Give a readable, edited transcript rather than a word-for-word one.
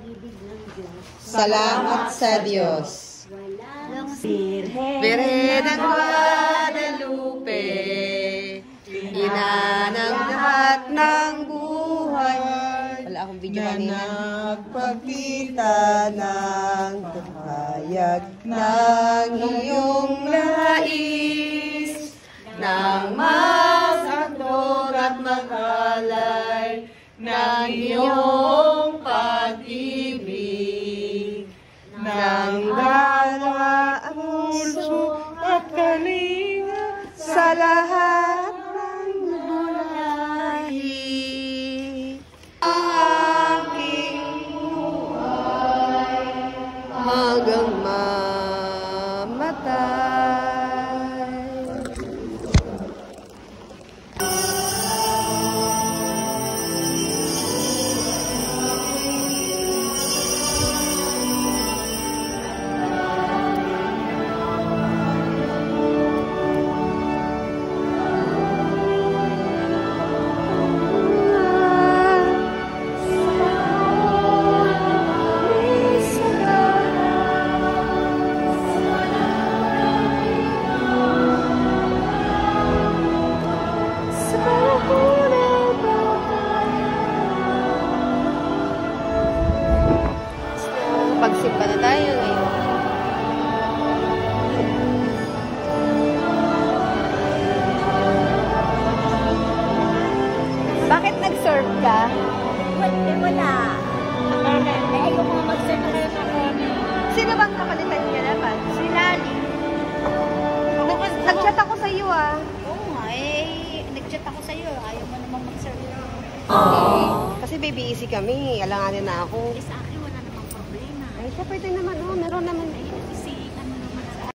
pag-ibig ng Diyos. Salamat sa Diyos. Walang Birhen ng Guadalupe, ina ng lahat ng buhay. Wala akong video kanina. Nagpakita ng kahayag ng iyong nais, ng masakdog at makalay ng iyong pag-ibig, ng dala ang puso at kalinga sa lahat ng bulahi. Ang aking buhay hanggang mamatay. Pagsimba na tayo ngayon. Bakit nag-surf ka? wala. Ayaw ko mag-send kayo sa kami. Sino bang kapalitan niya naman? Si Lali. Nag-chat ako sa iyo ah. Oo nga, nag-chat ako sa'yo. Ayaw mo namang mag-serve. Kasi baby easy kami. Alanganin na ako. Sa akin, wala namang problema. Ay, siya pwede naman. Oh, meron naman.